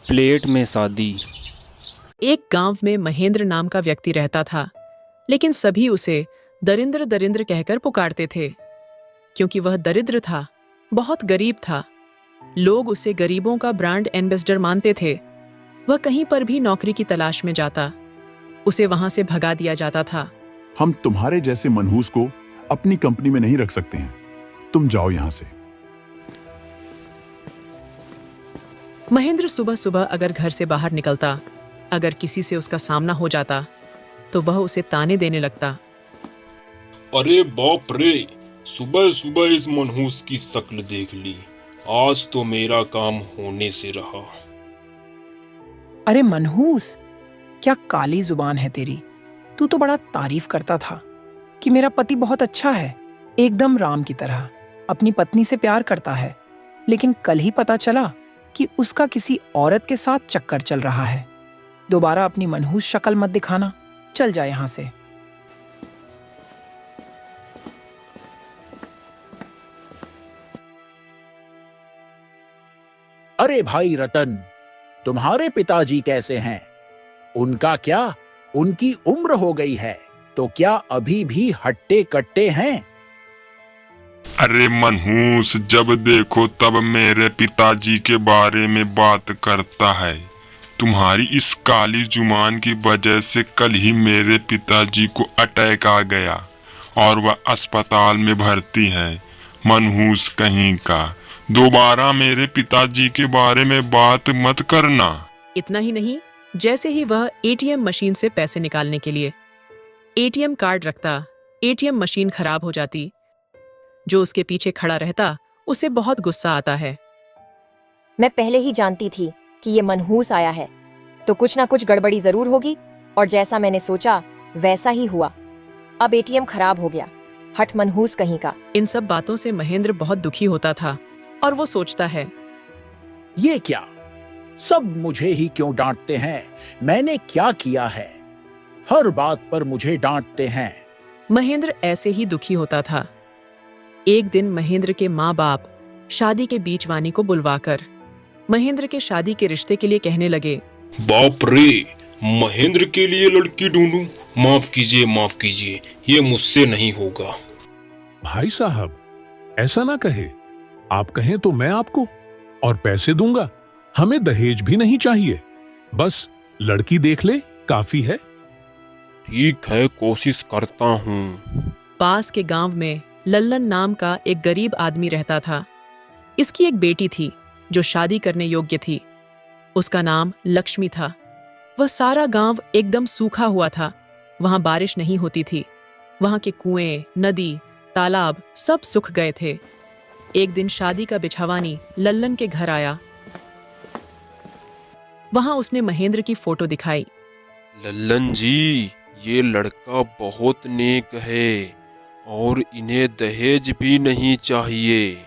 Plate में शादी। एक गांव में महेंद्र नाम का व्यक्ति रहता था, लेकिन सभी उसे दरिंद्र दरिंद्र कहकर पुकारते थे, क्योंकि वह दरिद्र था, बहुत गरीब था। लोग उसे गरीबों का ब्रांड एम्बेसडर मानते थे। वह कहीं पर भी नौकरी की तलाश में जाता, उसे वहां से भगा दिया जाता था। हम तुम्हारे जैसे मनहूस को अपनी कंपनी में नहीं रख सकते हैं, तुम जाओ यहां से। महेंद्र सुबह सुबह अगर घर से बाहर निकलता, अगर किसी से उसका सामना हो जाता, तो वह उसे ताने देने लगता। अरे बाप रे, सुबह सुबह इस मनहूस की शक्ल देख ली, आज तो मेरा काम होने से रहा। अरे मनहूस, क्या काली जुबान है तेरी। तू तो बड़ा तारीफ करता था कि मेरा पति बहुत अच्छा है, एकदम राम की तरह, अपनी पत्नी से प्यार करता है। लेकिन कल ही पता चला कि उसका किसी औरत के साथ चक्कर चल रहा है। दोबारा अपनी मनहूस शक्ल मत दिखाना, चल जा यहां से। अरे भाई रतन, तुम्हारे पिताजी कैसे हैं? उनका क्या? उनकी उम्र हो गई है, तो क्या अभी भी हट्टे कट्टे हैं? अरे मनहूस, जब देखो तब मेरे पिताजी के बारे में बात करता है। तुम्हारी इस काली जुबान की वजह से कल ही मेरे पिताजी को अटैक आ गया और वह अस्पताल में भर्ती है। मनहूस कहीं का, दोबारा मेरे पिताजी के बारे में बात मत करना। इतना ही नहीं, जैसे ही वह एटीएम मशीन से पैसे निकालने के लिए एटीएम कार्ड रखता, एटीएम मशीन खराब हो जाती। जो उसके पीछे खड़ा रहता, उसे बहुत गुस्सा आता है। मैं पहले ही जानती थी कि ये मनहूस आया है, तो कुछ ना कुछ गड़बड़ी जरूर होगी, और जैसा मैंने सोचा वैसा ही हुआ। अब एटीएम खराब हो गया, हट मनहूस कहीं का। इन सब बातों से महेंद्र बहुत दुखी होता था और वो सोचता है, ये क्या, सब मुझे ही क्यों डांटते हैं? मैंने क्या किया है? हर बात पर मुझे डांटते हैं। महेंद्र ऐसे ही दुखी होता था। एक दिन महेंद्र के माँ बाप शादी के बीच वानी को बुलवाकर महेंद्र के शादी के रिश्ते के लिए कहने लगे, बाप रे, महेंद्र के लिए लड़की ढूंढूं? माफ कीजिए, ये मुझसे नहीं होगा। भाई साहब, ऐसा ना कहे। आप कहें तो मैं आपको और पैसे दूंगा। हमें दहेज भी नहीं चाहिए, बस लड़की देख ले, काफी है। ठीक है, कोशिश करता हूँ। पास के गांव में लल्लन नाम का एक गरीब आदमी रहता था। इसकी एक बेटी थी जो शादी करने योग्य थी। उसका नाम लक्ष्मी था। वह सारा गांव एकदम सूखा हुआ था, वहां बारिश नहीं होती थी। वहां के कुएं, नदी, तालाब सब सूख गए थे। एक दिन शादी का बिछवानी लल्लन के घर आया। वहां उसने महेंद्र की फोटो दिखाई। लल्लन जी, ये लड़का बहुत नेक है और इन्हें दहेज भी नहीं चाहिए।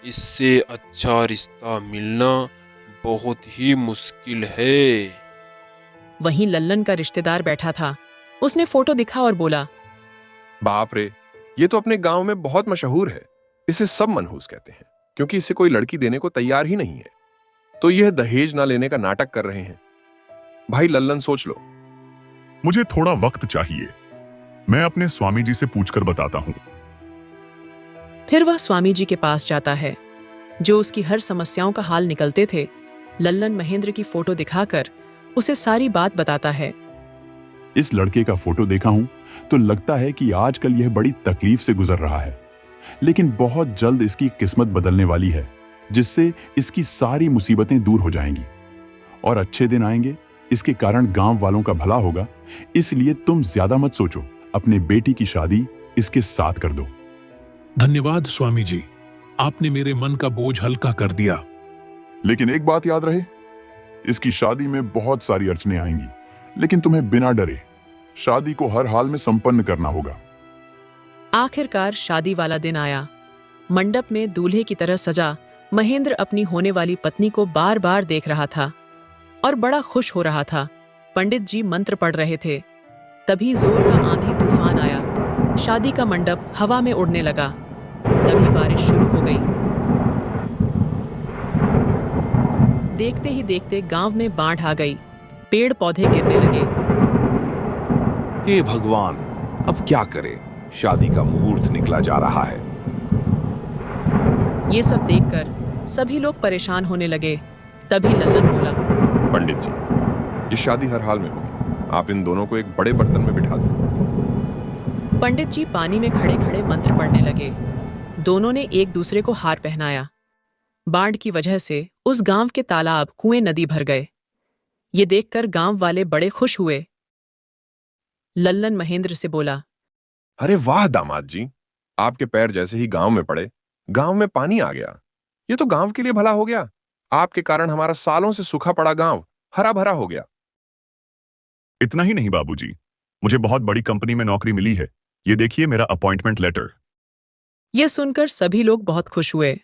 इससे अच्छा रिश्ता मिलना बहुत ही मुश्किल है। वहीं लल्लन का रिश्तेदार बैठा था। उसने फोटो दिखा और बोला, बाप रे, ये तो अपने गांव में बहुत मशहूर है। इसे सब मनहूस कहते हैं, क्योंकि इसे कोई लड़की देने को तैयार ही नहीं है। तो यह दहेज ना लेने का नाटक कर रहे हैं। भाई लल्लन, सोच लो। मुझे थोड़ा वक्त चाहिए, मैं अपने स्वामी जी से पूछकर बताता हूँ। फिर वह स्वामी जी के पास जाता है, जो उसकी हर समस्याओं का हाल निकलते थे। लल्लन महेंद्र की फोटो दिखाकर उसे सारी बात बताता है। इस लड़के का फोटो देखा हूं तो लगता है कि आजकल यह बड़ी तकलीफ से गुजर रहा है, लेकिन बहुत जल्द इसकी किस्मत बदलने वाली है, जिससे इसकी सारी मुसीबतें दूर हो जाएंगी और अच्छे दिन आएंगे। इसके कारण गांव वालों का भला होगा, इसलिए तुम ज्यादा मत सोचो, अपने बेटी की शादी इसके साथ कर दो। धन्यवाद स्वामी जी, आपने मेरे मन का बोझ हल्का कर दिया। लेकिन एक बात याद रहे, इसकी शादी में बहुत सारी अड़चनें आएंगी, लेकिन तुम्हें बिना डरे शादी को हर हाल में संपन्न करना होगा। आखिरकार शादी वाला दिन आया। मंडप में दूल्हे की तरह सजा महेंद्र अपनी होने वाली पत्नी को बार बार देख रहा था और बड़ा खुश हो रहा था। पंडित जी मंत्र पढ़ रहे थे। तभी जोर का आंधी तूफान आया। शादी का मंडप हवा में उड़ने लगा। तभी बारिश शुरू हो गई। देखते ही देखते गांव में बाढ़ आ गई। पेड़ पौधे गिरने लगे। हे भगवान, अब क्या करें? शादी का मुहूर्त निकला जा रहा है। ये सब देखकर सभी लोग परेशान होने लगे। तभी लल्लन बोला, पंडित जी, ये शादी हर हाल में होगी। आप इन दोनों को एक बड़े बर्तन में बिठा दो। पंडित जी पानी में खड़े खड़े मंत्र पढ़ने लगे। दोनों ने एक दूसरे को हार पहनाया। बाढ़ की वजह से उस गांव के तालाब, कुएं, नदी भर गए। ये देखकर गांव वाले बड़े खुश हुए। लल्लन महेंद्र से बोला, अरे वाह दामाद जी, आपके पैर जैसे ही गांव में पड़े, गांव में पानी आ गया। ये तो गांव के लिए भला हो गया। आपके कारण हमारा सालों से सूखा पड़ा गांव हरा भरा हो गया। इतना ही नहीं बाबूजी, मुझे बहुत बड़ी कंपनी में नौकरी मिली है। ये देखिए मेरा अपॉइंटमेंट लेटर। यह सुनकर सभी लोग बहुत खुश हुए।